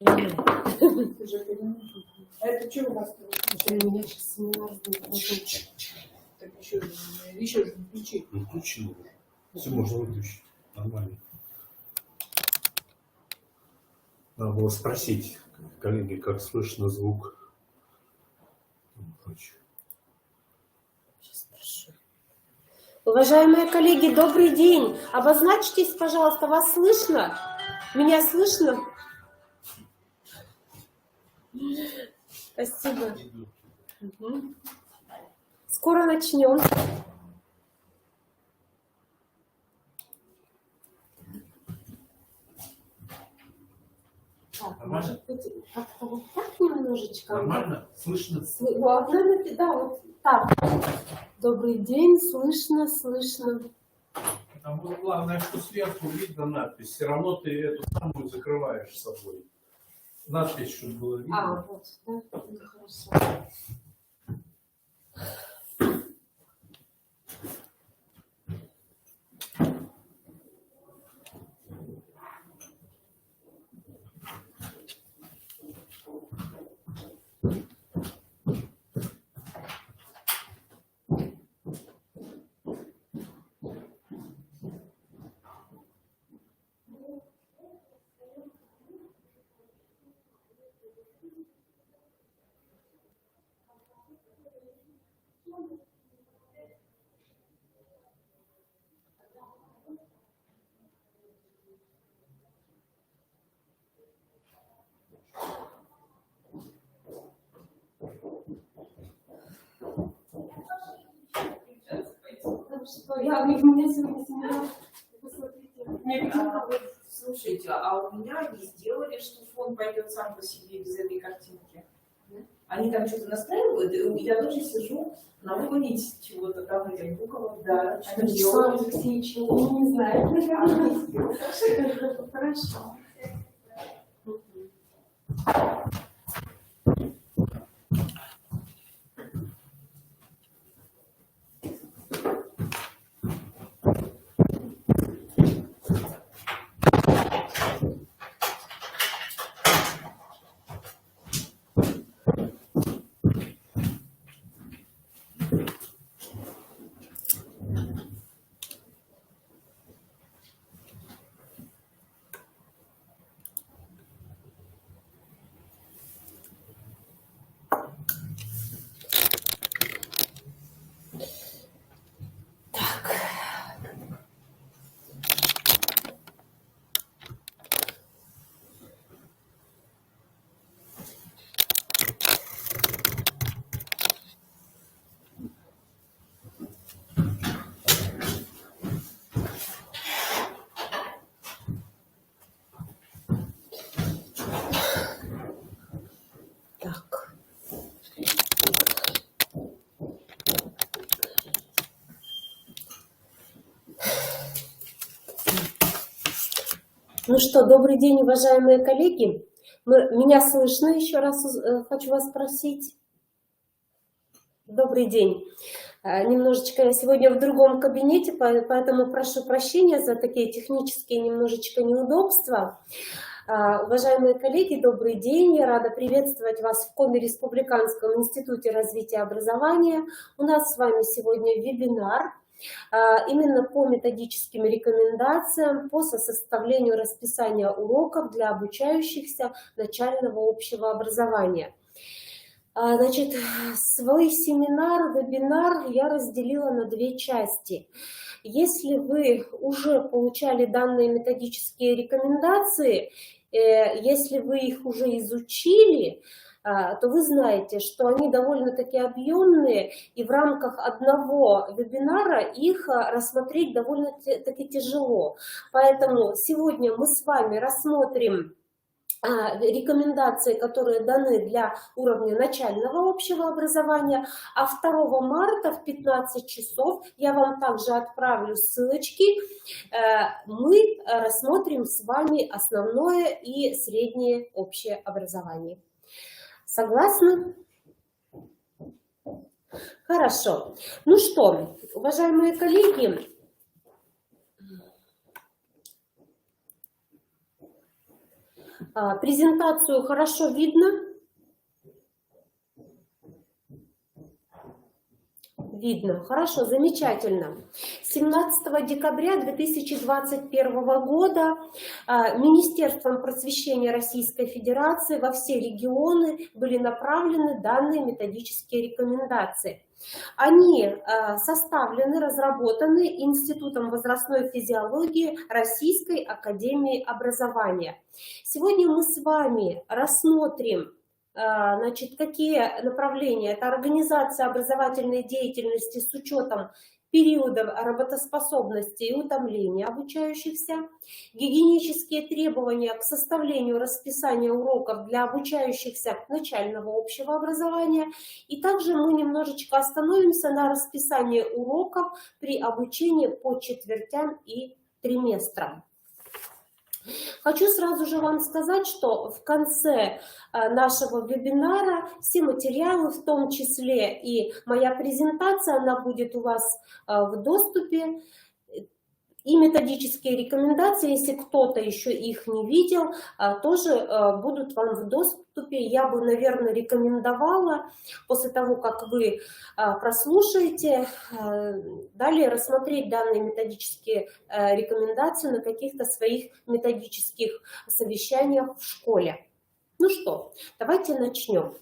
А это что у вас? У меня сейчас семинар будет. Так еще же не включи. Ну, включил уже. Все можно выключить. Нормально. Надо было спросить, коллеги, как слышно звук. Сейчас спрошу. Уважаемые коллеги, добрый день. Обозначьтесь, пожалуйста, вас слышно? Меня слышно? Спасибо. Скоро начнем. Так, может быть, как-то вот так немножечко. Нормально? Слышно? Да, вот так. Добрый день, слышно, слышно. Там было главное, что сверху видно надпись. Все равно ты эту самую закрываешь собой. Надпись, чтобы было видно. Вот, да, хорошо. Что я, у меня сегодня семинар. Слушайте, а у меня не сделали, что фон пойдет сам по себе без этой картинки. Они там что-то настраивают, и я тоже сижу на фоне чего-то там, этих букв, да. Вячеслав Алексеевич, не знаю. Хорошо. Ну что, добрый день, уважаемые коллеги. Меня слышно? Еще раз хочу вас спросить. Добрый день. Немножечко я сегодня в другом кабинете, поэтому прошу прощения за такие технические немножечко неудобства. Уважаемые коллеги, добрый день. Я рада приветствовать вас в Коми-Республиканском институте развития образования. У нас с вами сегодня вебинар. Именно по методическим рекомендациям по составлению расписания уроков для обучающихся начального общего образования. Значит, свой семинар, вебинар я разделила на две части. Если вы уже получали данные методические рекомендации, если вы их уже изучили, то вы знаете, что они довольно-таки объемные, и в рамках одного вебинара их рассмотреть довольно-таки тяжело. Поэтому сегодня мы с вами рассмотрим рекомендации, которые даны для уровня начального общего образования, а 2 марта в 15 часов, я вам также отправлю ссылочки, мы рассмотрим с вами основное и среднее общее образование. Согласны? Хорошо. Ну что, уважаемые коллеги, Презентацию хорошо видно? Видно. Хорошо, замечательно. 17 декабря 2021 года Министерством просвещения Российской Федерации во все регионы были направлены данные методические рекомендации. Они составлены, разработаны Институтом возрастной физиологии Российской академии образования. Сегодня мы с вами рассмотрим, значит, какие направления. Это организация образовательной деятельности с учетом периодов работоспособности и утомления обучающихся, гигиенические требования к составлению расписания уроков для обучающихся начального общего образования. И также мы немножечко остановимся на расписании уроков при обучении по четвертям и триместрам. Хочу сразу же вам сказать, что в конце нашего вебинара все материалы, в том числе и моя презентация, она будет у вас в доступе. И методические рекомендации, если кто-то еще их не видел, тоже будут вам в доступе. Я бы, наверное, рекомендовала после того, как вы прослушаете, далее рассмотреть данные методические рекомендации на каких-то своих методических совещаниях в школе. Ну что, давайте начнем.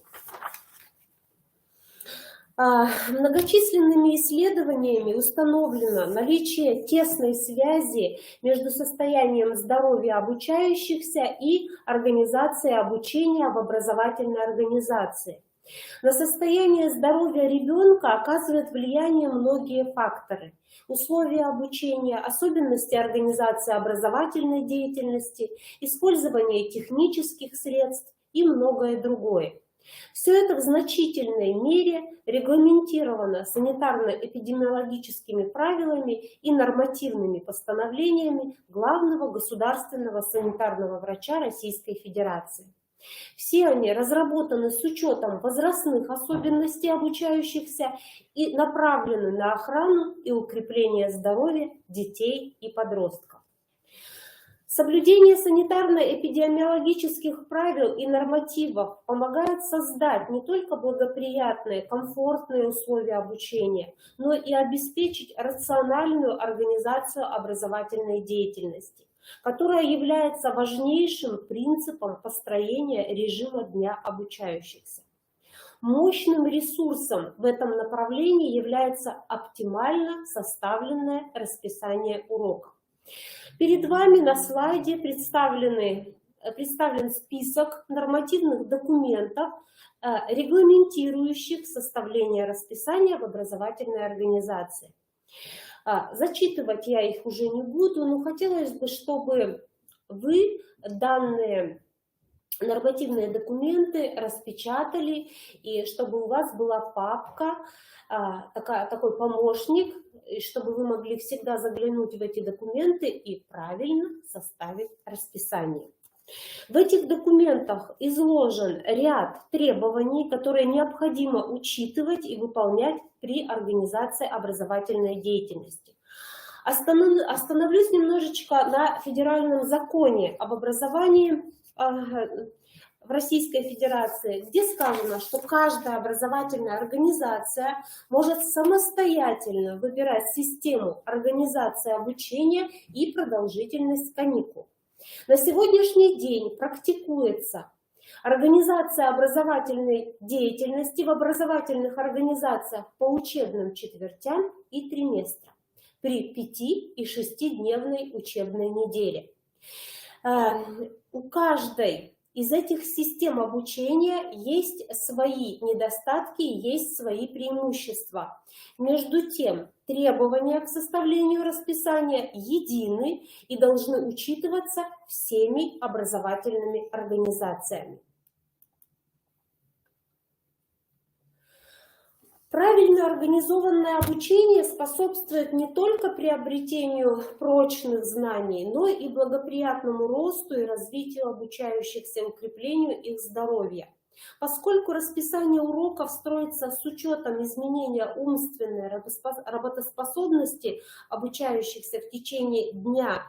Многочисленными исследованиями установлено наличие тесной связи между состоянием здоровья обучающихся и организацией обучения в образовательной организации. На состояние здоровья ребенка оказывают влияние многие факторы: условия обучения, особенности организации образовательной деятельности, использование технических средств и многое другое. Все это в значительной мере регламентировано санитарно-эпидемиологическими правилами и нормативными постановлениями главного государственного санитарного врача Российской Федерации. Все они разработаны с учетом возрастных особенностей обучающихся и направлены на охрану и укрепление здоровья детей и подростков. Соблюдение санитарно-эпидемиологических правил и нормативов помогает создать не только благоприятные, комфортные условия обучения, но и обеспечить рациональную организацию образовательной деятельности, которая является важнейшим принципом построения режима дня обучающихся. Мощным ресурсом в этом направлении является оптимально составленное расписание уроков. Перед вами на слайде представлен список нормативных документов, регламентирующих составление расписания в образовательной организации. Зачитывать я их уже не буду, но хотелось бы, чтобы вы данные нормативные документы распечатали, и чтобы у вас была папка, такой помощник, и чтобы вы могли всегда заглянуть в эти документы и правильно составить расписание. В этих документах изложен ряд требований, которые необходимо учитывать и выполнять при организации образовательной деятельности. Остановлюсь немножечко на федеральном законе об образовании в Российской Федерации, где сказано, что каждая образовательная организация может самостоятельно выбирать систему организации обучения и продолжительность каникул. На сегодняшний день практикуется организация образовательной деятельности в образовательных организациях по учебным четвертям и триместрам при 5- и 6-дневной учебной неделе. У каждой из этих систем обучения есть свои недостатки, есть свои преимущества. Между тем, требования к составлению расписания едины и должны учитываться всеми образовательными организациями. Правильно организованное обучение способствует не только приобретению прочных знаний, но и благоприятному росту и развитию обучающихся, укреплению их здоровья. Поскольку расписание уроков строится с учетом изменения умственной работоспособности обучающихся в течение дня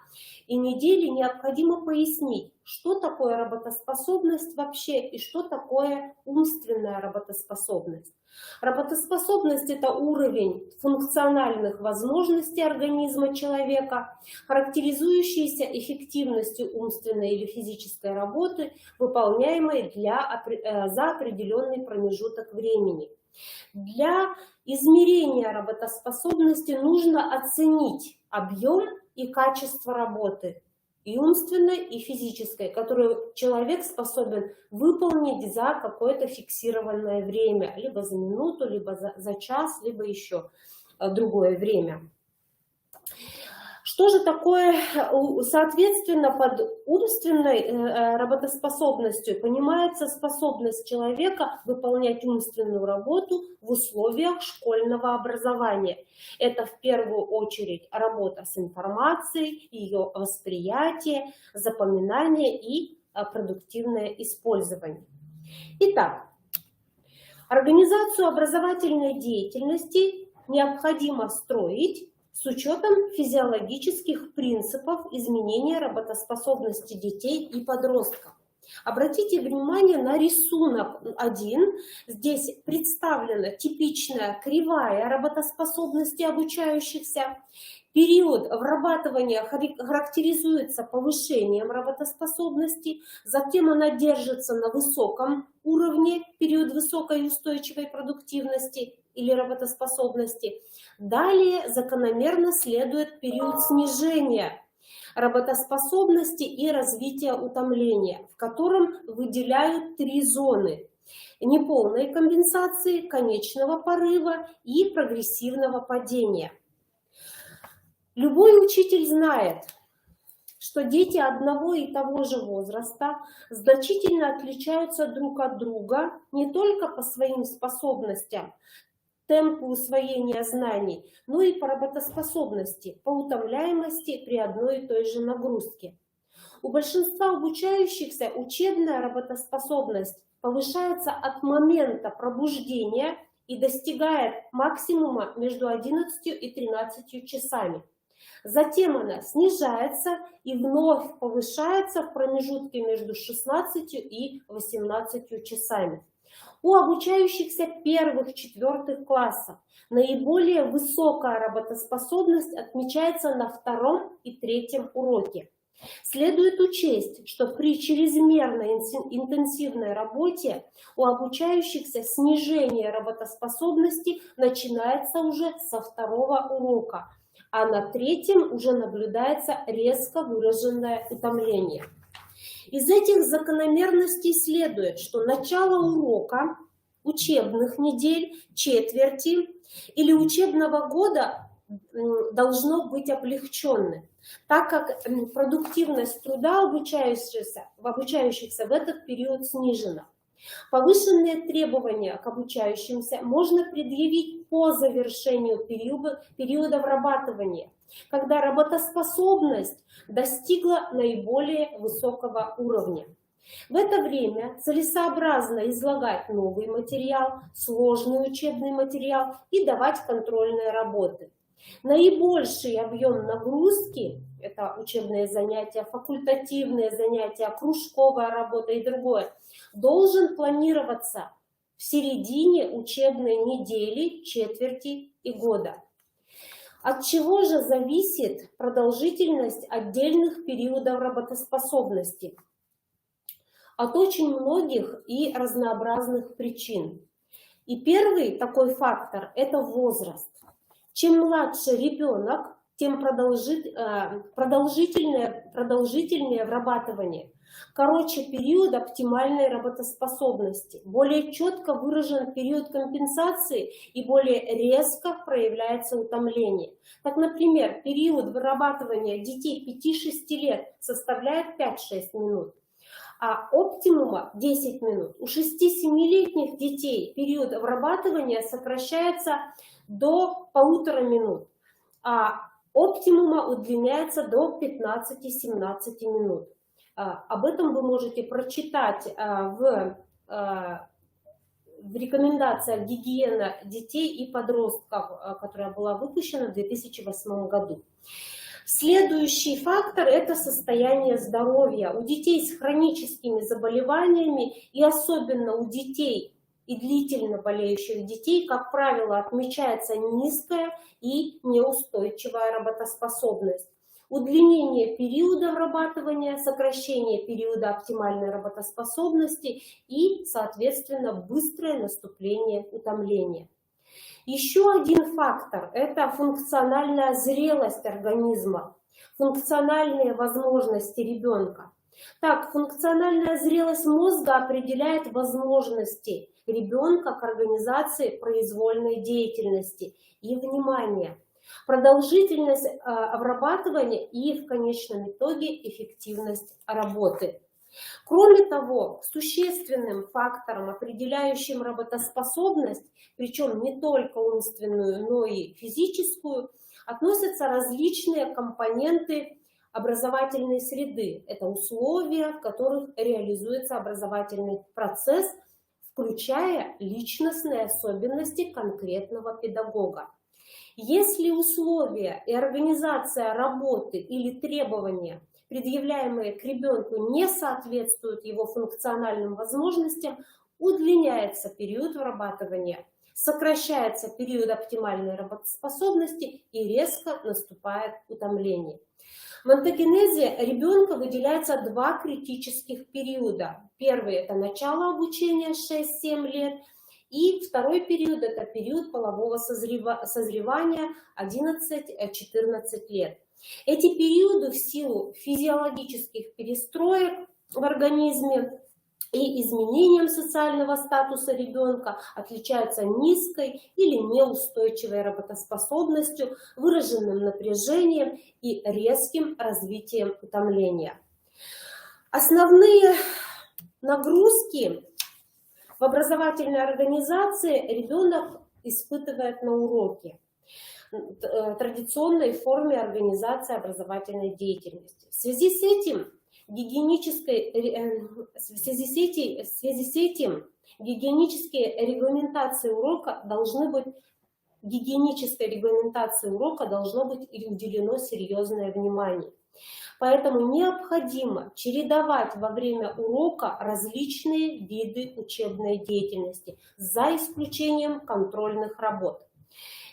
и недели, необходимо пояснить, что такое работоспособность вообще и что такое умственная работоспособность. Работоспособность – это уровень функциональных возможностей организма человека, характеризующийся эффективностью умственной или физической работы, выполняемой за определенный промежуток времени. Для измерения работоспособности нужно оценить объем и качество работы, и умственной, и физической, которую человек способен выполнить за какое-то фиксированное время, либо за минуту, либо за час, либо еще другое время. Что же такое, соответственно, под умственной работоспособностью понимается способность человека выполнять умственную работу в условиях школьного образования. Это в первую очередь работа с информацией, ее восприятие, запоминание и продуктивное использование. Итак, организацию образовательной деятельности необходимо строить с учетом физиологических принципов изменения работоспособности детей и подростков. Обратите внимание на рисунок 1. Здесь представлена типичная кривая работоспособности обучающихся. Период врабатывания характеризуется повышением работоспособности, затем она держится на высоком уровне, период высокой устойчивой продуктивности или работоспособности. Далее закономерно следует период снижения работоспособности и развития утомления, в котором выделяют 3 зоны: неполной компенсации, конечного порыва и прогрессивного падения. Любой учитель знает, что дети одного и того же возраста значительно отличаются друг от друга не только по своим способностям, темпу усвоения знаний, но и по работоспособности, по утомляемости при одной и той же нагрузке. У большинства обучающихся учебная работоспособность повышается от момента пробуждения и достигает максимума между 11 и 13 часами. Затем она снижается и вновь повышается в промежутке между 16 и 18 часами. У обучающихся 1-4 классов наиболее высокая работоспособность отмечается на 2 и 3 уроке. Следует учесть, что при чрезмерно интенсивной работе у обучающихся снижение работоспособности начинается уже со 2 урока, а на 3 уже наблюдается резко выраженное утомление. Из этих закономерностей следует, что начало урока, учебных недель, четверти или учебного года должно быть облегченным, так как продуктивность труда обучающихся в этот период снижена. Повышенные требования к обучающимся можно предъявить по завершению периода врабатывания, когда работоспособность достигла наиболее высокого уровня. В это время целесообразно излагать новый материал, сложный учебный материал и давать контрольные работы. Наибольший объем нагрузки – это учебные занятия, факультативные занятия, кружковая работа и другое – должен планироваться в середине учебной недели, четверти и года. От чего же зависит продолжительность отдельных периодов работоспособности? От очень многих и разнообразных причин. И первый такой фактор – это возраст. Чем младше ребенок, тем продолжительнее врабатывание. Короче период оптимальной работоспособности. Более четко выражен период компенсации и более резко проявляется утомление. Так, например, период вырабатывания детей 5-6 лет составляет 5-6 минут, а оптимума 10 минут. У 6-7-летних детей период вырабатывания сокращается до 1,5 минут, а оптимума удлиняется до 15-17 минут. Об этом вы можете прочитать в в рекомендациях гигиена детей и подростков, которая была выпущена в 2008 году. Следующий фактор – это состояние здоровья. У детей с хроническими заболеваниями и особенно у детей и длительно болеющих детей, как правило, отмечается низкая и неустойчивая работоспособность. Удлинение периода вырабатывания, сокращение периода оптимальной работоспособности и, соответственно, быстрое наступление утомления. Еще один фактор – это функциональная зрелость организма, функциональные возможности ребенка. Так, функциональная зрелость мозга определяет возможности ребенка к организации произвольной деятельности и внимания, продолжительность обрабатывания и в конечном итоге эффективность работы. Кроме того, существенным фактором, определяющим работоспособность, причем не только умственную, но и физическую, относятся различные компоненты образовательной среды. Это условия, в которых реализуется образовательный процесс, включая личностные особенности конкретного педагога. Если условия и организация работы или требования, предъявляемые к ребенку, не соответствуют его функциональным возможностям, удлиняется период вырабатывания, сокращается период оптимальной работоспособности и резко наступает утомление. В онтогенезе ребенка выделяются два критических периода. Первый – это начало обучения 6-7 лет, и второй период – это период полового созревания 11-14 лет. Эти периоды в силу физиологических перестроек в организме и изменением социального статуса ребенка отличаются низкой или неустойчивой работоспособностью, выраженным напряжением и резким развитием утомления. Основные нагрузки в образовательной организации ребенок испытывает на уроке, традиционной форме организации образовательной деятельности. В связи с этим гигиенические регламентации урока должны быть уделено серьезное внимание. Поэтому необходимо чередовать во время урока различные виды учебной деятельности, за исключением контрольных работ.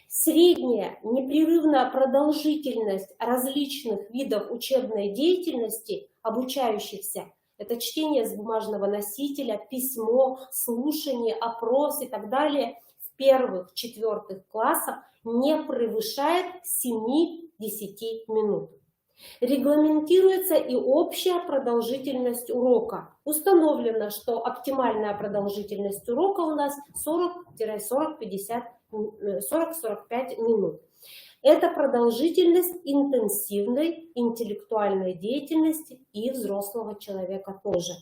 Средняя непрерывная продолжительность различных видов учебной деятельности обучающихся – это чтение с бумажного носителя, письмо, слушание, опрос и так далее – в первых-четвертых классах не превышает 7-10 минут. Регламентируется и общая продолжительность урока. Установлено, что оптимальная продолжительность урока у нас 40-45 минут. Это продолжительность интенсивной интеллектуальной деятельности и взрослого человека тоже.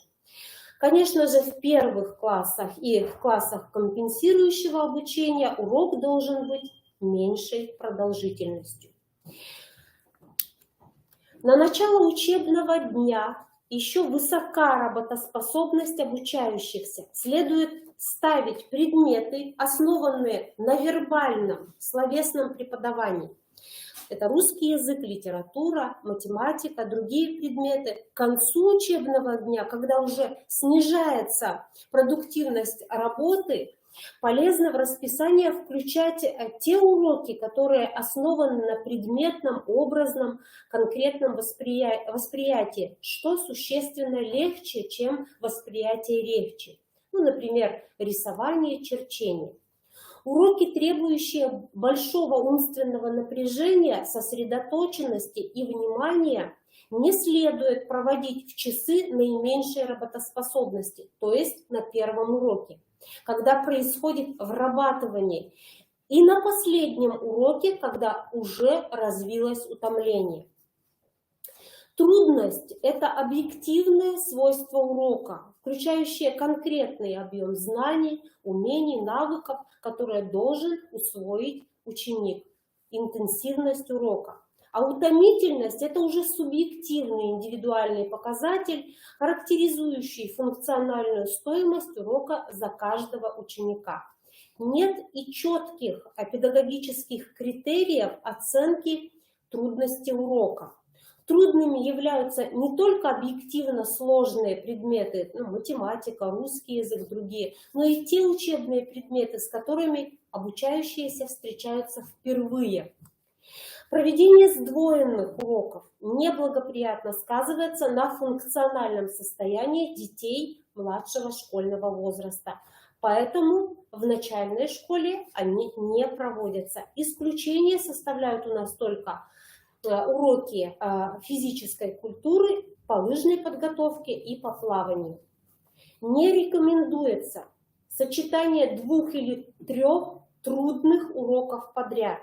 Конечно же, в первых классах и в классах компенсирующего обучения урок должен быть меньшей продолжительностью. На начало учебного дня еще высока работоспособность обучающихся. Следует ставить предметы, основанные на вербальном, словесном преподавании. Это русский язык, литература, математика, другие предметы. К концу учебного дня, когда уже снижается продуктивность работы, полезно в расписание включать те уроки, которые основаны на предметном, образном, конкретном восприятии, что существенно легче, чем восприятие речи. Ну, например, рисование, черчение. Уроки, требующие большого умственного напряжения, сосредоточенности и внимания, не следует проводить в часы наименьшей работоспособности, то есть на первом уроке, когда происходит врабатывание, и на последнем уроке, когда уже развилось утомление. Трудность – это объективное свойство урока, включающее конкретный объем знаний, умений, навыков, которые должен усвоить ученик. Интенсивность урока. А утомительность – это уже субъективный индивидуальный показатель, характеризующий функциональную стоимость урока за каждого ученика. Нет и четких педагогических критериев оценки трудности урока. Трудными являются не только объективно сложные предметы, математика, русский язык, другие, но и те учебные предметы, с которыми обучающиеся встречаются впервые. Проведение сдвоенных уроков неблагоприятно сказывается на функциональном состоянии детей младшего школьного возраста. Поэтому в начальной школе они не проводятся. Исключение составляют у нас только уроки физической культуры, по лыжной подготовке и по плаванию. Не рекомендуется сочетание 2 или 3 трудных уроков подряд.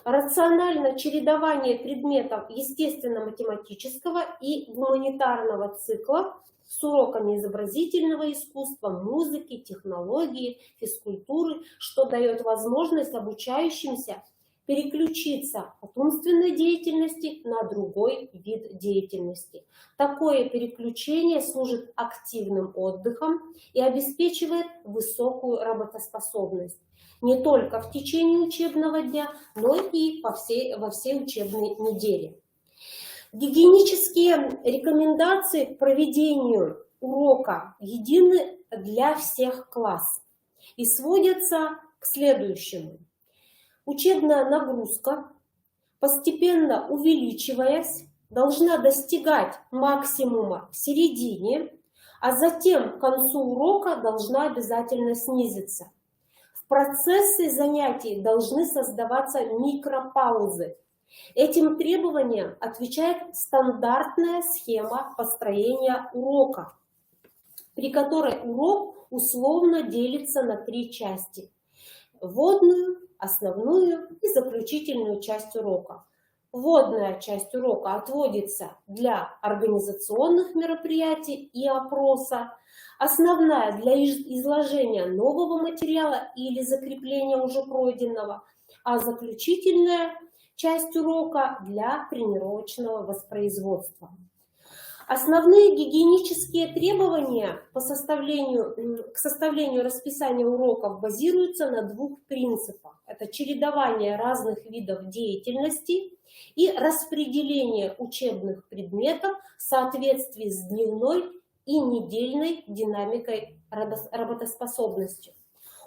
Рационально чередование предметов естественно-математического и гуманитарного цикла с уроками изобразительного искусства, музыки, технологии, физкультуры, что дает возможность обучающимся переключиться от умственной деятельности на другой вид деятельности. Такое переключение служит активным отдыхом и обеспечивает высокую работоспособность не только в течение учебного дня, но и во всей учебной неделе. Гигиенические рекомендации к проведению урока едины для всех классов и сводятся к следующему. Учебная нагрузка, постепенно увеличиваясь, должна достигать максимума в середине, а затем к концу урока должна обязательно снизиться. В процессе занятий должны создаваться микропаузы. Этим требованиям отвечает стандартная схема построения урока, при которой урок условно делится на 3 части: вводную, основную и заключительную часть урока. Вводная часть урока отводится для организационных мероприятий и опроса, основная для изложения нового материала или закрепления уже пройденного, а заключительная часть урока для тренировочного воспроизводства. Основные гигиенические требования к составлению расписания уроков базируются на 2 принципах. Это чередование разных видов деятельности и распределение учебных предметов в соответствии с дневной и недельной динамикой работоспособности.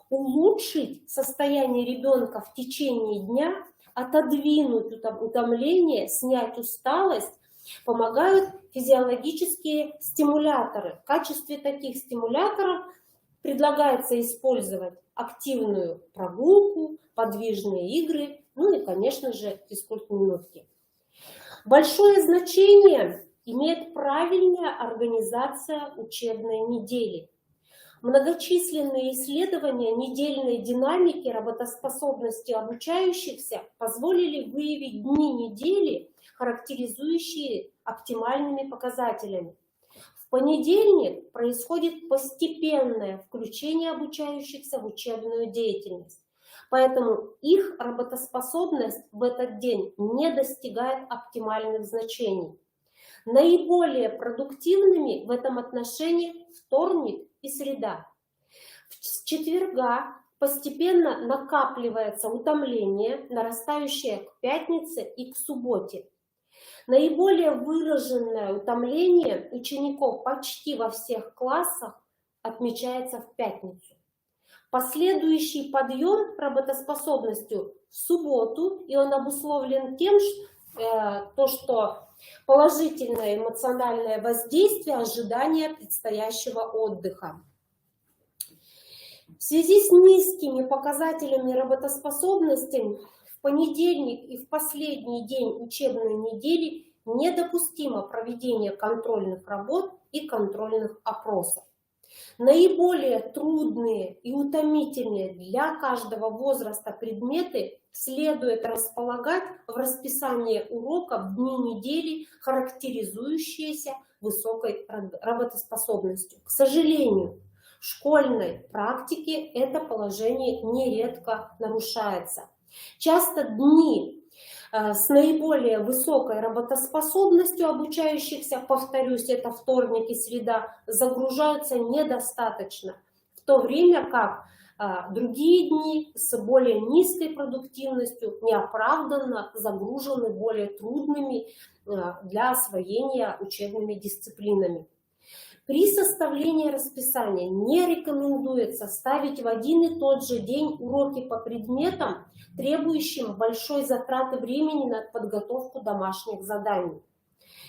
Улучшить состояние ребенка в течение дня, отодвинуть утомление, снять усталость помогают физиологические стимуляторы. В качестве таких стимуляторов предлагается использовать активную прогулку, подвижные игры, ну и, конечно же, физкульт-минутки. Большое значение имеет правильная организация учебной недели. Многочисленные исследования недельной динамики работоспособности обучающихся позволили выявить дни недели, характеризующие оптимальными показателями. В понедельник происходит постепенное включение обучающихся в учебную деятельность, поэтому их работоспособность в этот день не достигает оптимальных значений. Наиболее продуктивными в этом отношении вторник и среда. С четверга постепенно накапливается утомление, нарастающее к пятнице и к субботе. Наиболее выраженное утомление учеников почти во всех классах отмечается в пятницу. Последующий подъем работоспособностью в субботу, и он обусловлен тем, что положительное эмоциональное воздействие, ожидание предстоящего отдыха. В связи с низкими показателями работоспособности в понедельник и в последний день учебной недели недопустимо проведение контрольных работ и контрольных опросов. Наиболее трудные и утомительные для каждого возраста предметы следует располагать в расписании урока в дни недели, характеризующиеся высокой работоспособностью. К сожалению, в школьной практике это положение нередко нарушается. Часто дни с наиболее высокой работоспособностью обучающихся, повторюсь, это вторник и среда, загружаются недостаточно, в то время как другие дни с более низкой продуктивностью неоправданно загружены более трудными для освоения учебными дисциплинами. При составлении расписания не рекомендуется ставить в один и тот же день уроки по предметам, требующим большой затраты времени на подготовку домашних заданий.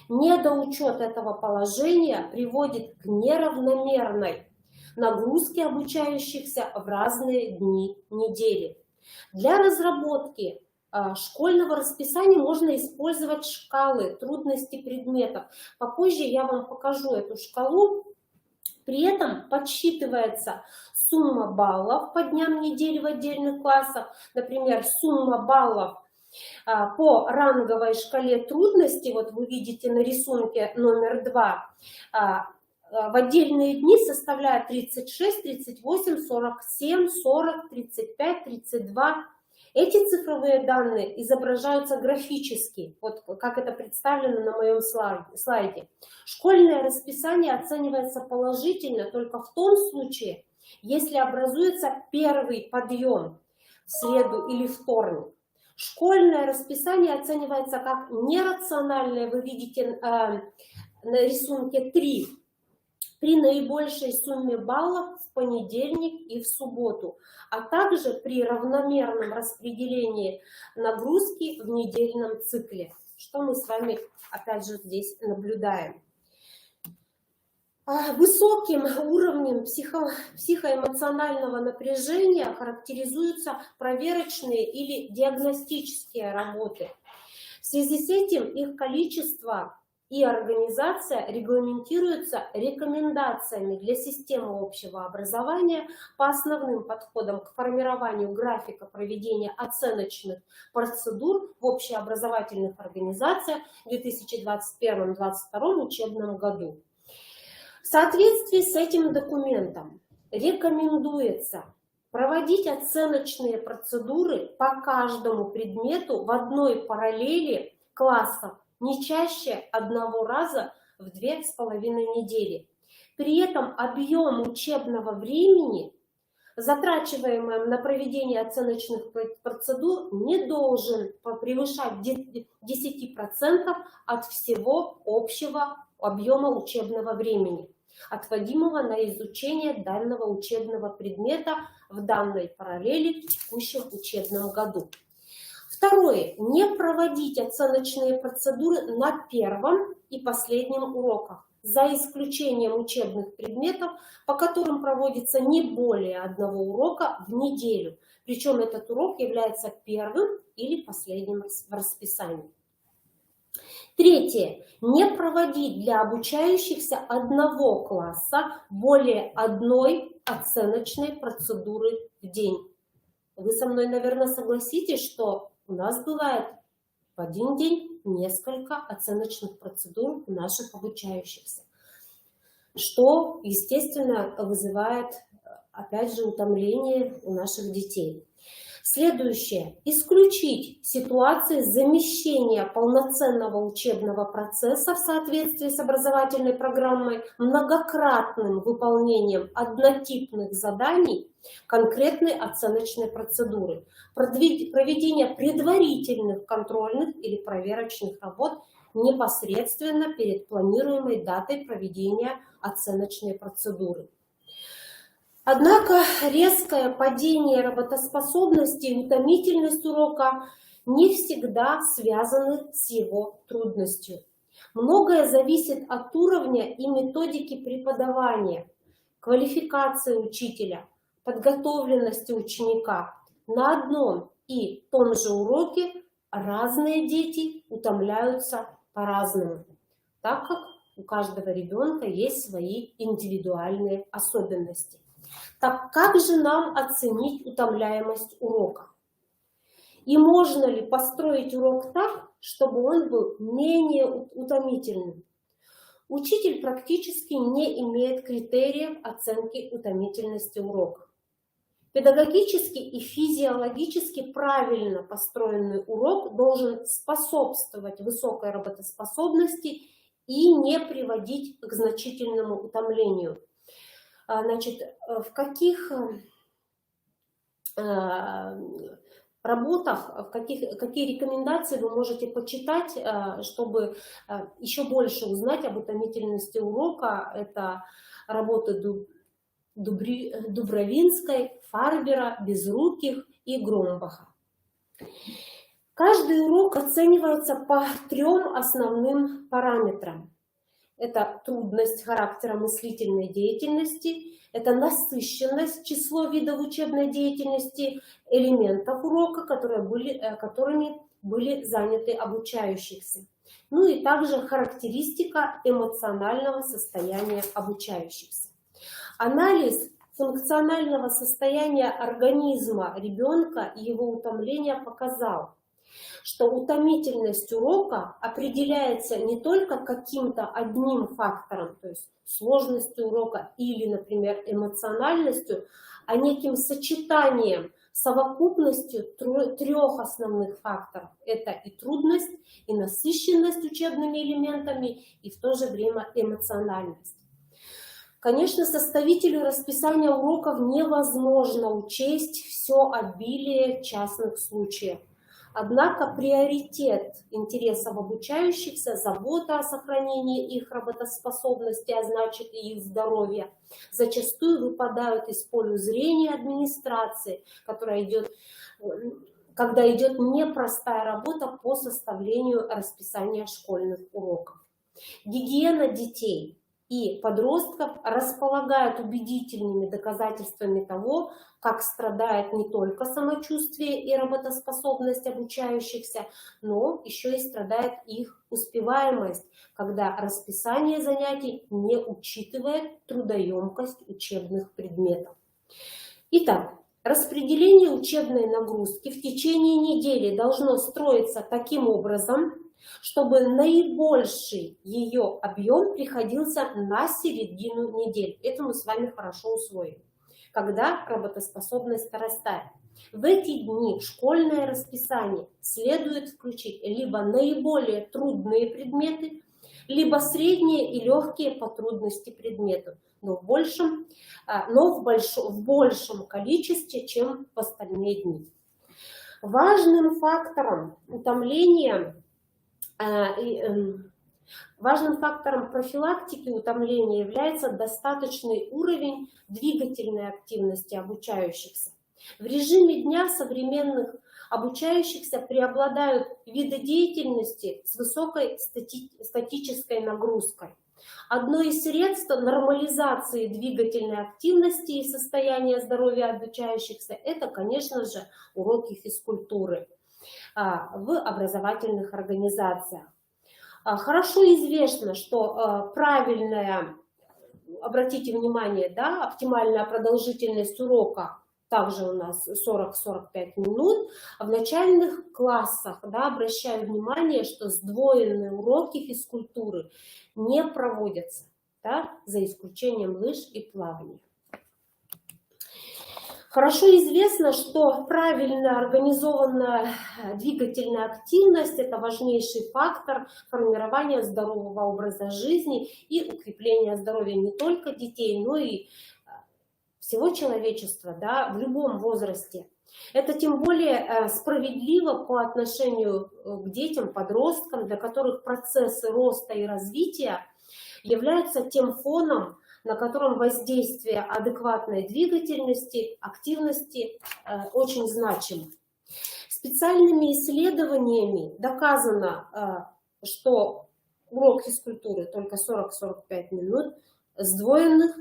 Недоучет этого положения приводит к неравномерной нагрузке обучающихся в разные дни недели. Для разработки школьного расписания можно использовать шкалы трудностей предметов. Попозже я вам покажу эту шкалу. При этом подсчитывается сумма баллов по дням недели в отдельных классах. Например, сумма баллов по ранговой шкале трудностей, вот вы видите на рисунке номер 2, в отдельные дни составляет 36, 38, 47, 40, 35, 32. Эти цифровые данные изображаются графически, вот как это представлено на моем слайде. Школьное расписание оценивается положительно только в том случае, если образуется первый подъем в среду или вторник. Школьное расписание оценивается как нерациональное, вы видите на рисунке 3, при наибольшей сумме баллов в понедельник и в субботу, а также при равномерном распределении нагрузки в недельном цикле, что мы с вами опять же здесь наблюдаем. Высоким уровнем психоэмоционального напряжения характеризуются проверочные или диагностические работы. В связи с этим их количество и организация регламентируются рекомендациями для системы общего образования по основным подходам к формированию графика проведения оценочных процедур в общеобразовательных организациях в 2021-2022 учебном году. В соответствии с этим документом рекомендуется проводить оценочные процедуры по каждому предмету в одной параллели классов не чаще одного раза в 2,5 недели. При этом объем учебного времени, затрачиваемый на проведение оценочных процедур, не должен превышать 10% от всего общего объема учебного времени, отводимого на изучение данного учебного предмета в данной параллели в текущем учебном году. Второе. Не проводить оценочные процедуры на первом и последнем уроках, за исключением учебных предметов, по которым проводится не более одного урока в неделю. Причем этот урок является первым или последним в расписании. Третье. Не проводить для обучающихся одного класса более одной оценочной процедуры в день. Вы со мной, наверное, согласитесь, что у нас бывает в один день несколько оценочных процедур у наших обучающихся, что, естественно, вызывает, опять же, утомление у наших детей. Следующее. Исключить ситуации замещения полноценного учебного процесса в соответствии с образовательной программой многократным выполнением однотипных заданий конкретной оценочной процедуры, проведение предварительных контрольных или проверочных работ непосредственно перед планируемой датой проведения оценочной процедуры. Однако резкое падение работоспособности и утомительность урока не всегда связаны с его трудностью. Многое зависит от уровня и методики преподавания, квалификации учителя, подготовленности ученика. На одном и том же уроке разные дети утомляются по-разному, так как у каждого ребенка есть свои индивидуальные особенности. Так как же нам оценить утомляемость урока? И можно ли построить урок так, чтобы он был менее утомительным? Учитель практически не имеет критериев оценки утомительности урока. Педагогически и физиологически правильно построенный урок должен способствовать высокой работоспособности и не приводить к значительному утомлению. Значит, в каких работах, какие рекомендации вы можете почитать, чтобы еще больше узнать об утомительности урока? Это работы Дубровинской, Фарбера, Безруких и Громбаха. Каждый урок оценивается по 3 основным параметрам. Это трудность характера мыслительной деятельности, это насыщенность, число видов учебной деятельности, элементов урока, которыми были заняты обучающихся. Ну и также характеристика эмоционального состояния обучающихся. Анализ функционального состояния организма ребенка и его утомления показал, что утомительность урока определяется не только каким-то одним фактором, то есть сложностью урока или, например, эмоциональностью, а неким сочетанием, совокупностью 3 основных факторов. Это и трудность, и насыщенность учебными элементами, и в то же время эмоциональность. Конечно, составителю расписания уроков невозможно учесть все обилие частных случаев. Однако приоритет интересов обучающихся, забота о сохранении их работоспособности, а значит и их здоровья, зачастую выпадают из поля зрения администрации, когда идет непростая работа по составлению расписания школьных уроков. Гигиена детей и подростков располагают убедительными доказательствами того, как страдает не только самочувствие и работоспособность обучающихся, но еще и страдает их успеваемость, когда расписание занятий не учитывает трудоемкость учебных предметов. Итак, распределение учебной нагрузки в течение недели должно строиться таким образом, чтобы наибольший ее объем приходился на середину недели. Это мы с вами хорошо усвоили, когда работоспособность растает. В эти дни в школьное расписание следует включить либо наиболее трудные предметы, либо средние и легкие по трудности предметов, но в большем количестве, чем в остальные дни. Важным фактором утомления Важным фактором профилактики утомления является достаточный уровень двигательной активности обучающихся. В режиме дня современных обучающихся преобладают виды деятельности с высокой статической нагрузкой. Одно из средств нормализации двигательной активности и состояния здоровья обучающихся – это, конечно же, уроки физкультуры в образовательных организациях. Хорошо известно, что правильная, обратите внимание, да, оптимальная продолжительность урока также у нас 40-45 минут. А в начальных классах, да, обращаю внимание, что сдвоенные уроки физкультуры не проводятся, да, за исключением лыж и плавания. Хорошо известно, что правильно организованная двигательная активность – это важнейший фактор формирования здорового образа жизни и укрепления здоровья не только детей, но и всего человечества, да, в любом возрасте. Это тем более справедливо по отношению к детям, подросткам, для которых процессы роста и развития являются тем фоном, на котором воздействие адекватной двигательности, активности очень значимо. Специальными исследованиями доказано, что урок физкультуры только 40-45 минут, сдвоенных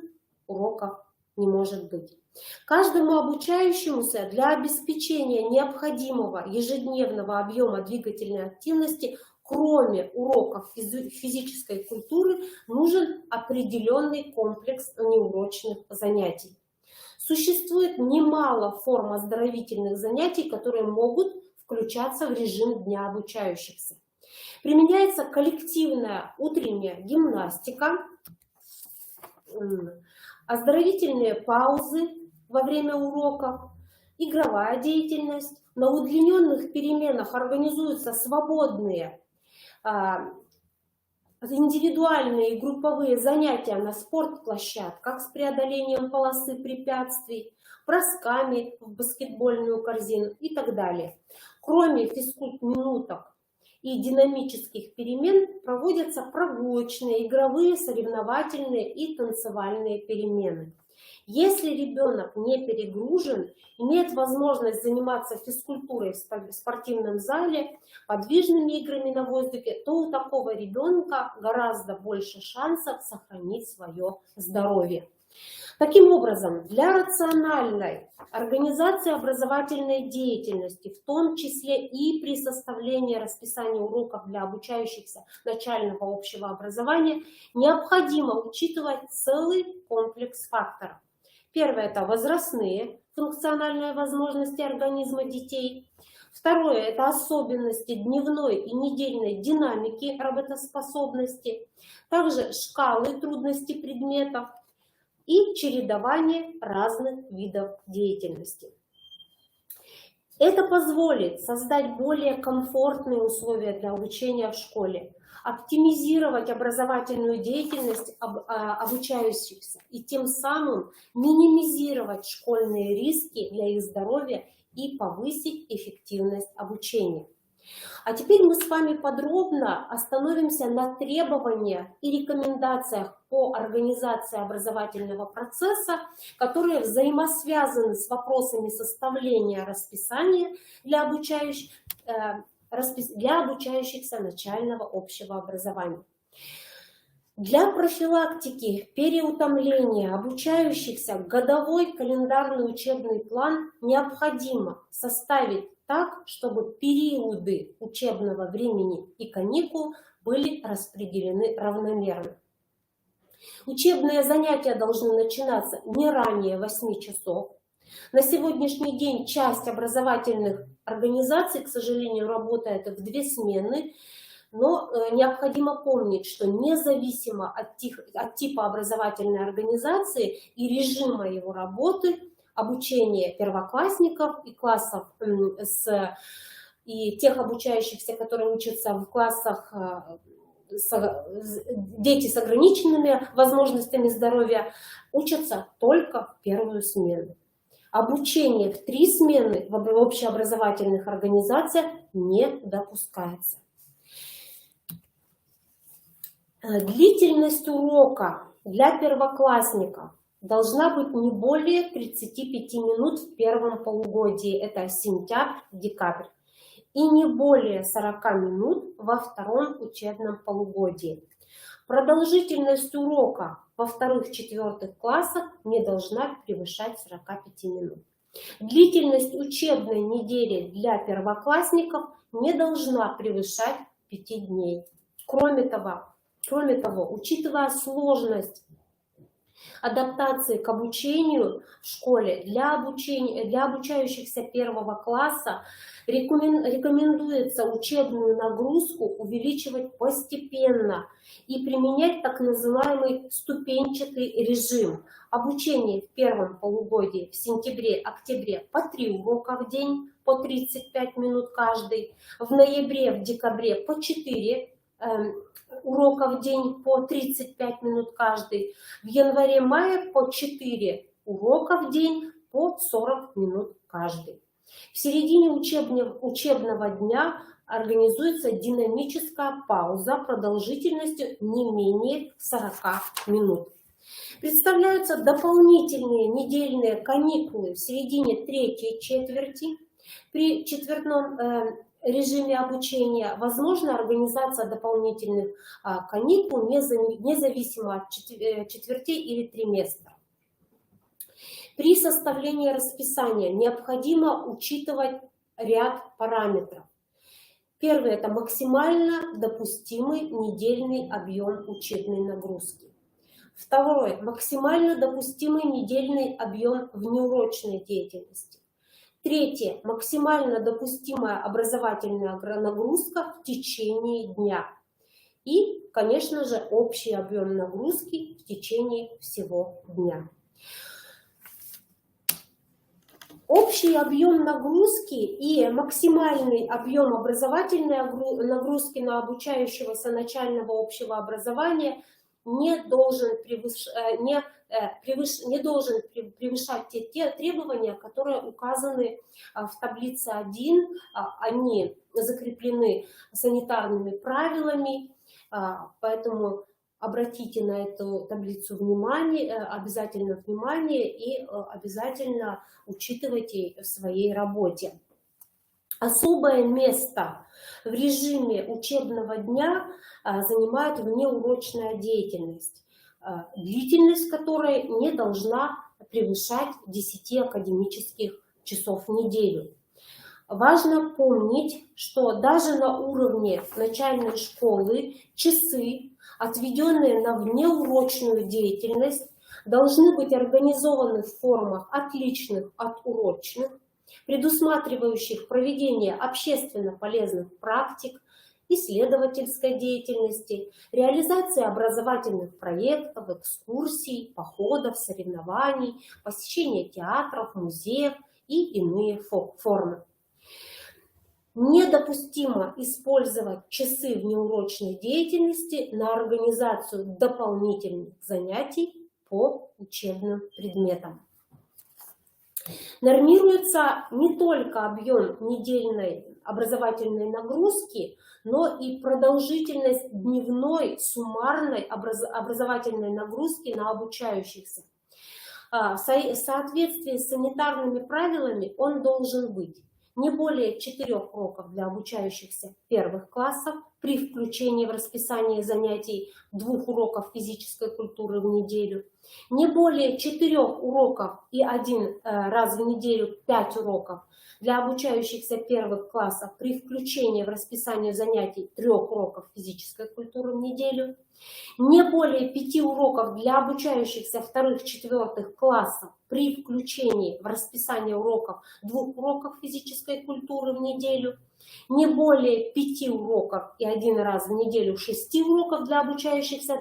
уроков не может быть. Каждому обучающемуся для обеспечения необходимого ежедневного объема двигательной активности, кроме уроков физической культуры, нужен определенный комплекс неурочных занятий. Существует немало форм оздоровительных занятий, которые могут включаться в режим дня обучающихся. Применяется коллективная утренняя гимнастика, оздоровительные паузы, во время уроков, игровая деятельность. На удлиненных переменах организуются свободные индивидуальные и групповые занятия на спортплощадках с преодолением полосы препятствий, бросками в баскетбольную корзину и так далее. Кроме физкульт-минуток и динамических перемен проводятся прогулочные, игровые, соревновательные и танцевальные перемены. Если ребенок не перегружен, имеет возможность заниматься физкультурой в спортивном зале, подвижными играми на воздухе, то у такого ребенка гораздо больше шансов сохранить свое здоровье. Таким образом, для рациональной организации образовательной деятельности, в том числе и при составлении расписания уроков для обучающихся начального общего образования, необходимо учитывать целый комплекс факторов. Первое – это возрастные функциональные возможности организма детей. Второе – это особенности дневной и недельной динамики работоспособности. Также шкалы трудностей предметов и чередование разных видов деятельности. Это позволит создать более комфортные условия для обучения в школе, оптимизировать образовательную деятельность обучающихся и тем самым минимизировать школьные риски для их здоровья и повысить эффективность обучения. А теперь мы с вами подробно остановимся на требованиях и рекомендациях по организации образовательного процесса, которые взаимосвязаны с вопросами составления расписания для обучающихся начального общего образования. Для профилактики переутомления обучающихся годовой календарный учебный план необходимо составить так, чтобы периоды учебного времени и каникул были распределены равномерно. Учебные занятия должны начинаться не ранее 8 часов. На сегодняшний день часть образовательных организаций, к сожалению, работает в 2 смены, но необходимо помнить, что независимо от типа образовательной организации и режима его работы, обучение первоклассников и классов и тех обучающихся, которые учатся в классах, дети с ограниченными возможностями здоровья, учатся только в первую смену. Обучение в 3 смены в общеобразовательных организациях не допускается. Длительность урока для первоклассников должна быть не более 35 минут в первом полугодии, это сентябрь-декабрь, и не более 40 минут во втором учебном полугодии. Продолжительность урока во 2-4 классах не должна превышать 45 минут. Длительность учебной недели для первоклассников не должна превышать 5 дней. Кроме того, учитывая сложность адаптации к обучению в школе для обучающихся 1 класса, рекомендуется учебную нагрузку увеличивать постепенно и применять так называемый ступенчатый режим. Обучение в первом полугодии в сентябре-октябре по 3 урока в день, по 35 минут каждый, в ноябре, в декабре по 4 урока в день по 35 минут каждый, в январе-мае по 4 урока в день по 40 минут каждый. В середине учебного дня организуется динамическая пауза продолжительностью не менее 40 минут. Представляются дополнительные недельные каникулы в середине 3-й четверти. При четвертном режиме обучения возможна организация дополнительных каникул независимо от четвертей или триместра. При составлении расписания необходимо учитывать ряд параметров. Первый – это максимально допустимый недельный объем учебной нагрузки. Второй – максимально допустимый недельный объем внеурочной деятельности. Третье – максимально допустимая образовательная нагрузка в течение дня. И, конечно же, общий объем нагрузки в течение всего дня. Общий объем нагрузки и максимальный объем образовательной нагрузки на обучающегося начального общего образования не должен превышать те требования, которые указаны в таблице 1. Они закреплены санитарными правилами, поэтому обратите на эту таблицу обязательно внимание и обязательно учитывайте в своей работе. Особое место в режиме учебного дня занимает внеурочная деятельность, длительность которой не должна превышать 10 академических часов в неделю. Важно помнить, что даже на уровне начальной школы часы, отведенные на внеурочную деятельность, должны быть организованы в формах отличных от урочных, предусматривающих проведение общественно полезных практик, исследовательской деятельности, реализации образовательных проектов, экскурсий, походов, соревнований, посещения театров, музеев и иные формы. Недопустимо использовать часы внеурочной деятельности на организацию дополнительных занятий по учебным предметам. Нормируется не только объем недельной образовательной нагрузки, но и продолжительность дневной суммарной образовательной нагрузки на обучающихся. В соответствии с санитарными правилами он должен быть не более 4 уроков для обучающихся первых классов при включении в расписание занятий 2 уроков физической культуры в неделю, не более 4 уроков и 1 раз в неделю 5 уроков для обучающихся первых классов при включении в расписание занятий 3 уроков физической культуры в неделю, не более 5 уроков для обучающихся 2-4 классов при включении в расписание уроков 2 уроков физической культуры в неделю, не более 5 уроков и 1 раз в неделю 6 уроков для обучающихся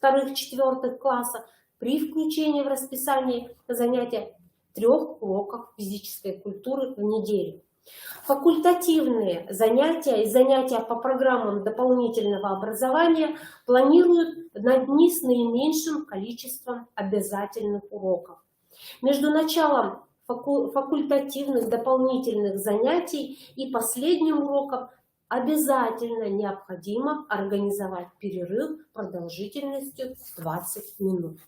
2-4 классов при включении в расписание занятия 3 уроков физической культуры в неделю. Факультативные занятия и занятия по программам дополнительного образования планируют на дни с наименьшим количеством обязательных уроков. Между началом факультативных дополнительных занятий и последним уроком обязательно необходимо организовать перерыв продолжительностью 20 минут.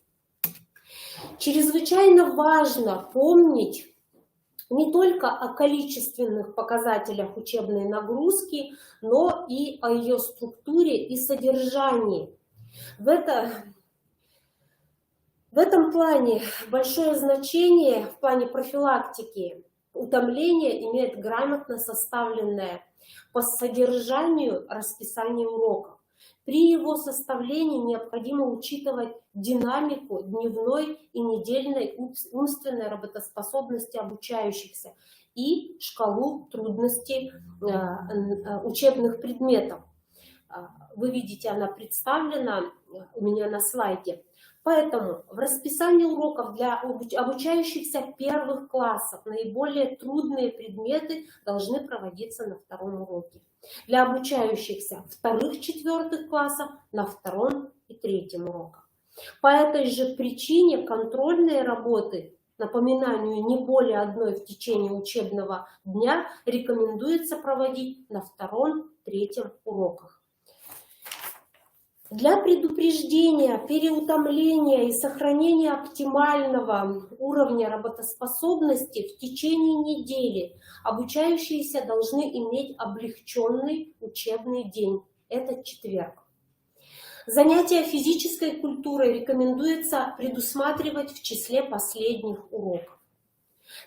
Чрезвычайно важно помнить не только о количественных показателях учебной нагрузки, но и о ее структуре и содержании. В этом плане большое значение в плане профилактики утомления имеет грамотно составленное по содержанию расписание уроков. При его составлении необходимо учитывать динамику дневной и недельной умственной работоспособности обучающихся и шкалу трудностей учебных предметов. Вы видите, она представлена у меня на слайде. Поэтому в расписании уроков для обучающихся первых классов наиболее трудные предметы должны проводиться на 2-м уроке. Для обучающихся 2-4 классов на 2-м и 3-м уроках. По этой же причине контрольные работы, напоминанию не более 1 в течение учебного дня, рекомендуется проводить на 2-м, 3-м уроках. Для предупреждения переутомления и сохранения оптимального уровня работоспособности в течение недели обучающиеся должны иметь облегченный учебный день. Это четверг. Занятия физической культурой рекомендуется предусматривать в числе последних уроков.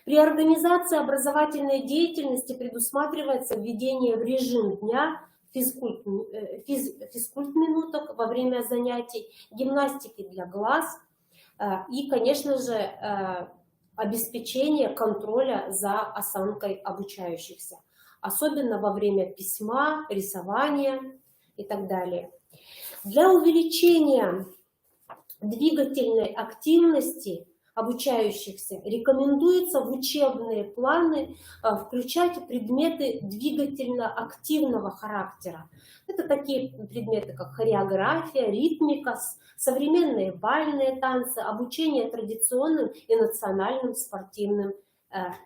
При организации образовательной деятельности предусматривается введение в режим дня физкульт-минуток во время занятий, гимнастики для глаз и, конечно же, обеспечение контроля за осанкой обучающихся, особенно во время письма, рисования и так далее. Для увеличения двигательной активности обучающихся рекомендуется в учебные планы включать предметы двигательно-активного характера. Это такие предметы, как хореография, ритмика, современные бальные танцы, обучение традиционным и национальным спортивным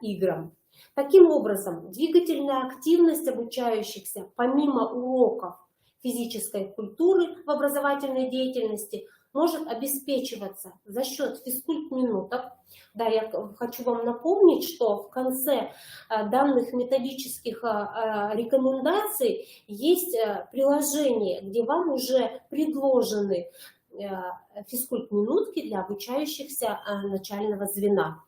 играм. Таким образом, двигательная активность обучающихся, помимо уроков физической культуры в образовательной деятельности, может обеспечиваться за счет физкульт-минуток. Да, я хочу вам напомнить, что в конце данных методических рекомендаций есть приложение, где вам уже предложены физкульт-минутки для обучающихся начального звена.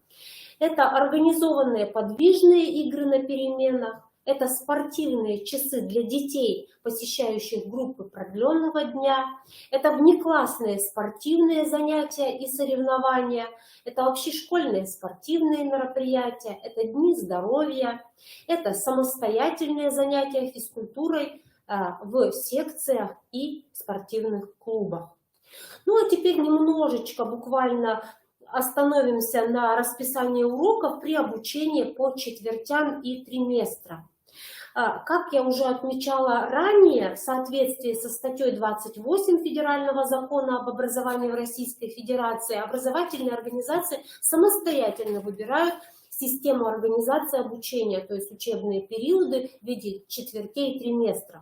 Это организованные подвижные игры на переменах, это спортивные часы для детей, посещающих группы продленного дня, это внеклассные спортивные занятия и соревнования, это общешкольные спортивные мероприятия, это дни здоровья, это самостоятельные занятия физкультурой в секциях и спортивных клубах. Ну а теперь немножечко буквально остановимся на расписании уроков при обучении по четвертям и триместрам. Как я уже отмечала ранее, в соответствии со статьей 28 Федерального закона об образовании в Российской Федерации, образовательные организации самостоятельно выбирают систему организации обучения, то есть учебные периоды в виде четвертей и триместров.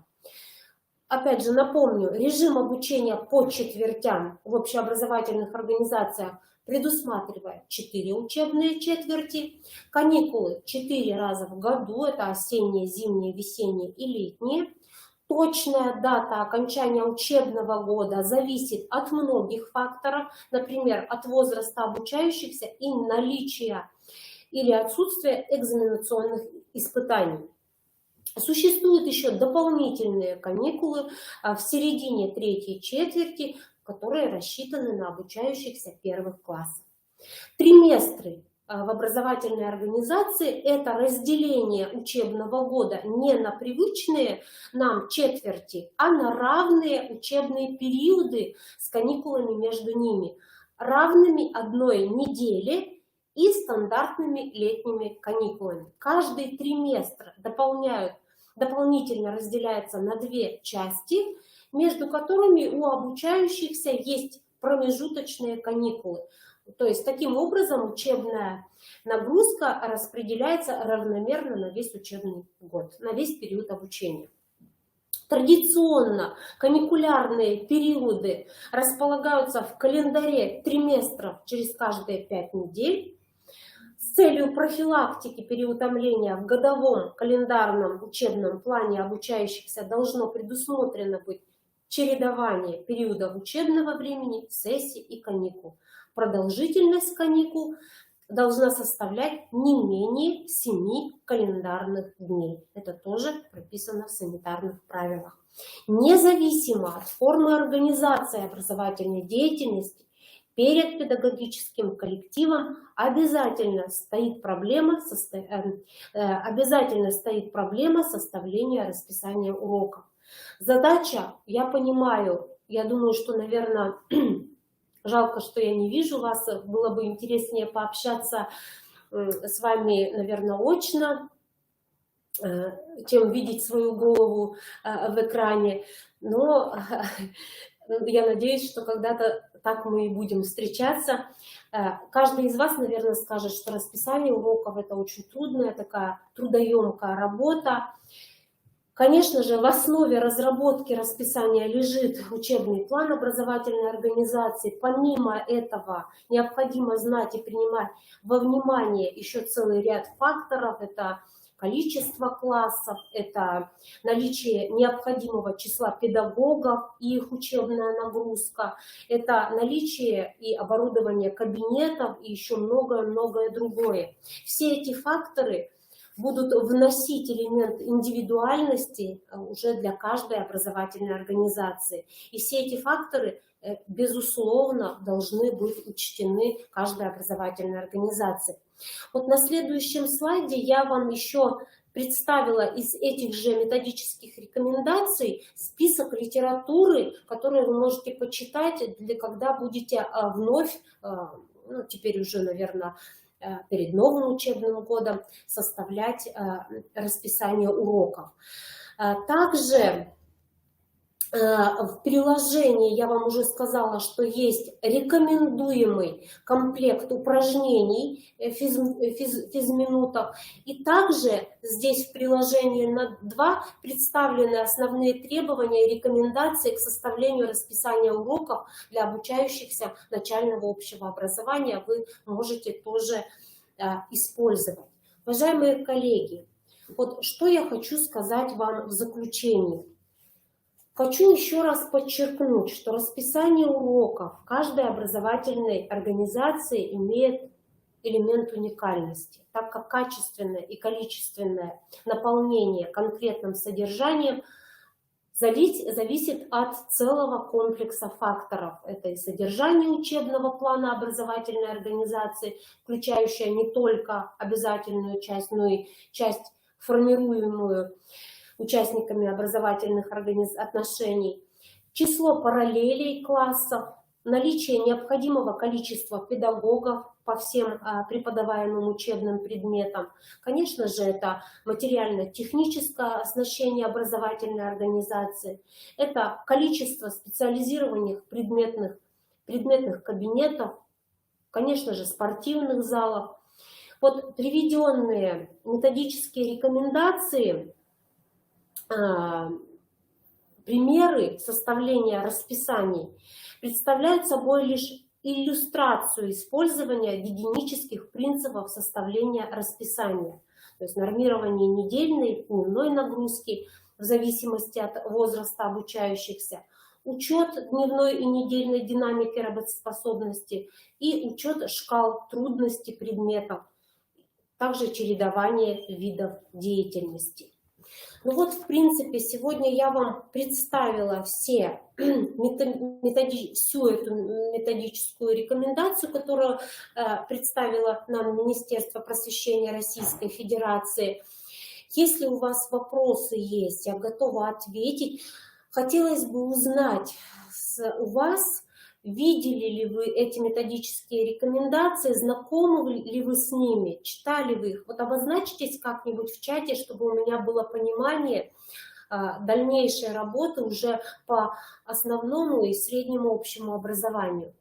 Опять же напомню, режим обучения по четвертям в общеобразовательных организациях предусматривает 4 учебные четверти, каникулы 4 раза в году, это осенние, зимние, весенние и летние. Точная дата окончания учебного года зависит от многих факторов, например, от возраста обучающихся и наличия или отсутствия экзаменационных испытаний. Существуют еще дополнительные каникулы в середине третьей четверти, которые рассчитаны на обучающихся первых классов. Триместры в образовательной организации – это разделение учебного года не на привычные нам четверти, а на равные учебные периоды с каникулами между ними, равными одной неделе и стандартными летними каникулами. Каждый триместр дополнительно разделяется на 2 части, между которыми у обучающихся есть промежуточные каникулы. То есть таким образом учебная нагрузка распределяется равномерно на весь учебный год, на весь период обучения. Традиционно каникулярные периоды располагаются в календаре триместров через каждые 5 недель. С целью профилактики переутомления в годовом календарном учебном плане обучающихся должно предусмотрено быть чередование периодов учебного времени, сессий и каникул. Продолжительность каникул должна составлять не менее 7 календарных дней. Это тоже прописано в санитарных правилах. Независимо от формы организации образовательной деятельности, перед педагогическим коллективом обязательно стоит проблема составления расписания уроков. Задача, я понимаю, я думаю, что, наверное, жалко, что я не вижу вас, было бы интереснее пообщаться с вами, наверное, очно, чем видеть свою голову в экране. Но я надеюсь, что когда-то так мы и будем встречаться. Каждый из вас, наверное, скажет, что расписание уроков – это очень трудная, такая трудоемкая работа. Конечно же, в основе разработки расписания лежит учебный план образовательной организации. Помимо этого, необходимо знать и принимать во внимание еще целый ряд факторов. Это количество классов, это наличие необходимого числа педагогов и их учебная нагрузка, это наличие и оборудование кабинетов и еще многое-многое другое. Все эти факторы будут вносить элемент индивидуальности уже для каждой образовательной организации. И все эти факторы, безусловно, должны быть учтены каждой образовательной организации. Вот на следующем слайде я вам еще представила из этих же методических рекомендаций список литературы, которую вы можете почитать, когда будете вновь ну, теперь уже, наверное, перед новым учебным годом составлять расписание уроков. Также в приложении я вам уже сказала, что есть рекомендуемый комплект упражнений физминуток. И также здесь в приложении на 2 представлены основные требования и рекомендации к составлению расписания уроков для обучающихся начального общего образования. Вы можете тоже использовать. Уважаемые коллеги, вот что я хочу сказать вам в заключение. Хочу еще раз подчеркнуть, что расписание уроков каждой образовательной организации имеет элемент уникальности, так как качественное и количественное наполнение конкретным содержанием зависит от целого комплекса факторов. Это и содержание учебного плана образовательной организации, включающая не только обязательную часть, но и часть, формируемую участниками образовательных отношений, число параллелей классов, наличие необходимого количества педагогов по всем преподаваемым учебным предметам. Конечно же, это материально-техническое оснащение образовательной организации, это количество специализированных предметных кабинетов, конечно же, спортивных залов. Вот приведенные методические рекомендации, примеры составления расписаний представляют собой лишь иллюстрацию использования гигиенических принципов составления расписания, то есть нормирование недельной, дневной нагрузки в зависимости от возраста обучающихся, учет дневной и недельной динамики работоспособности и учет шкал трудности предметов, также чередование видов деятельности. Ну вот, в принципе, сегодня я вам представила всю эту методическую рекомендацию, которую представило нам Министерство просвещения Российской Федерации. Если у вас вопросы есть, я готова ответить. Хотелось бы узнать у вас, видели ли вы эти методические рекомендации, знакомы ли вы с ними, читали вы их? Вот обозначьтесь как-нибудь в чате, чтобы у меня было понимание дальнейшей работы уже по основному и среднему общему образованию.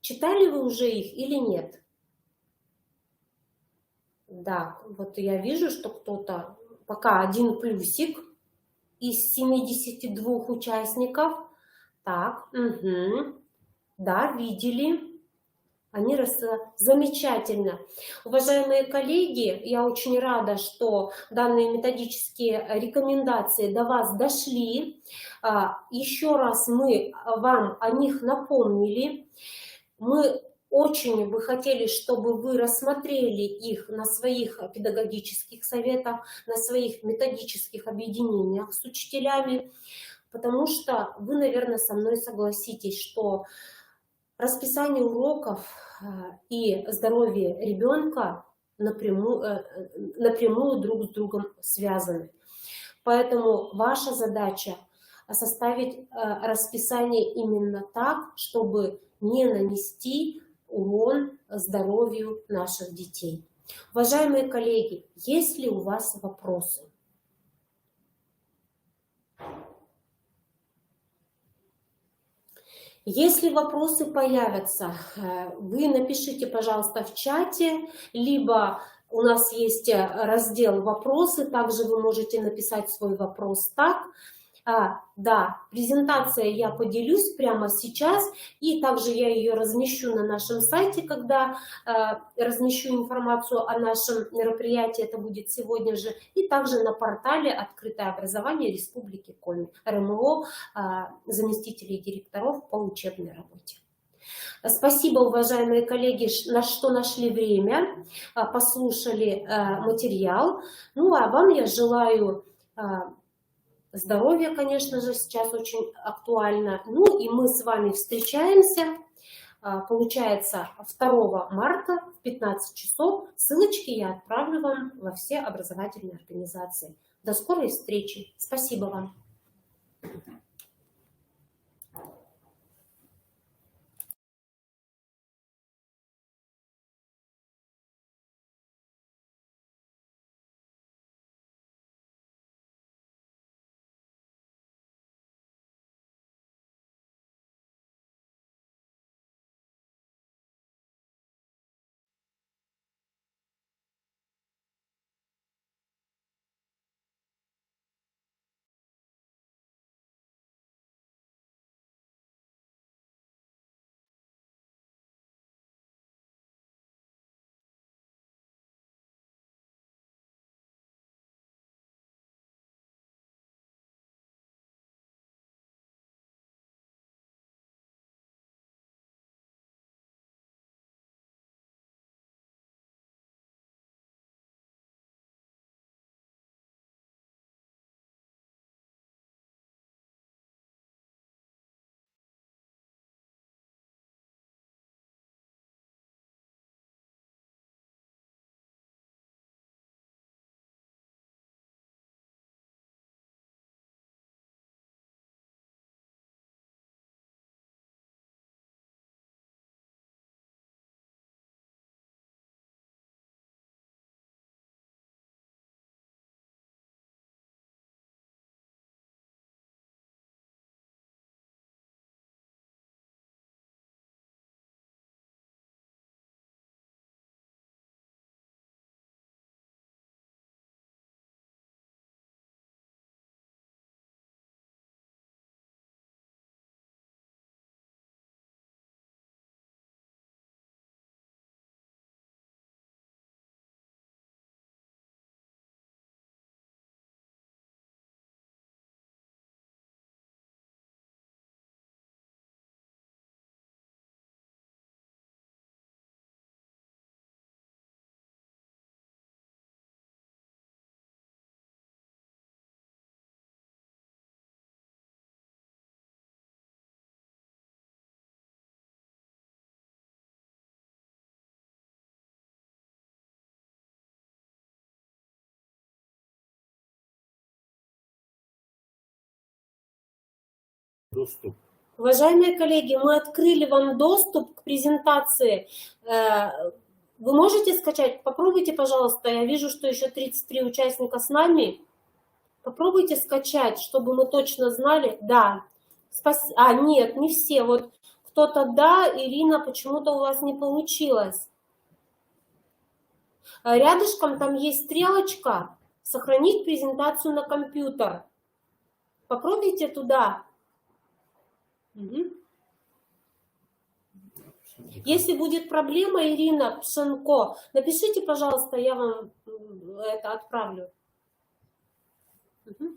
Читали вы уже их или нет? Да, вот я вижу, что кто-то, пока 1 плюсик из 72 участников. Так, угу. Да, видели. Они замечательно. Уважаемые коллеги, я очень рада, что данные методические рекомендации до вас дошли. Еще раз мы вам о них напомнили. Мы очень бы хотели, чтобы вы рассмотрели их на своих педагогических советах, на своих методических объединениях с учителями, потому что вы, наверное, со мной согласитесь, что расписание уроков и здоровье ребенка напрямую друг с другом связаны. Поэтому ваша задача составить расписание именно так, чтобы не нанести урон здоровью наших детей. Уважаемые коллеги, есть ли у вас вопросы? Если вопросы появятся, вы напишите, пожалуйста, в чате, либо у нас есть раздел «Вопросы», также вы можете написать свой вопрос так. Да, презентация я поделюсь прямо сейчас, и также я ее размещу на нашем сайте, когда размещу информацию о нашем мероприятии, это будет сегодня же, и также на портале «Открытое образование Республики Коми», РМО, заместителей директоров по учебной работе. Спасибо, уважаемые коллеги, что нашли время, послушали материал. Ну, а вам я желаю здоровье, конечно же, сейчас очень актуально. Ну и мы с вами встречаемся, получается, 2 марта в 15 часов. Ссылочки я отправлю вам во все образовательные организации. До скорой встречи. Спасибо вам. доступ. Уважаемые коллеги, мы открыли вам доступ к презентации. Вы можете скачать? Попробуйте, пожалуйста. Я вижу, что еще 33 участника с нами. Попробуйте скачать, чтобы мы точно знали. Да. Нет, не все. Вот кто-то да, Ирина, почему-то у вас не получилось. Рядышком там есть стрелочка «Сохранить презентацию на компьютер». Попробуйте туда. Угу. Если будет проблема, Ирина Пшенко, напишите, пожалуйста, я вам это отправлю. Угу.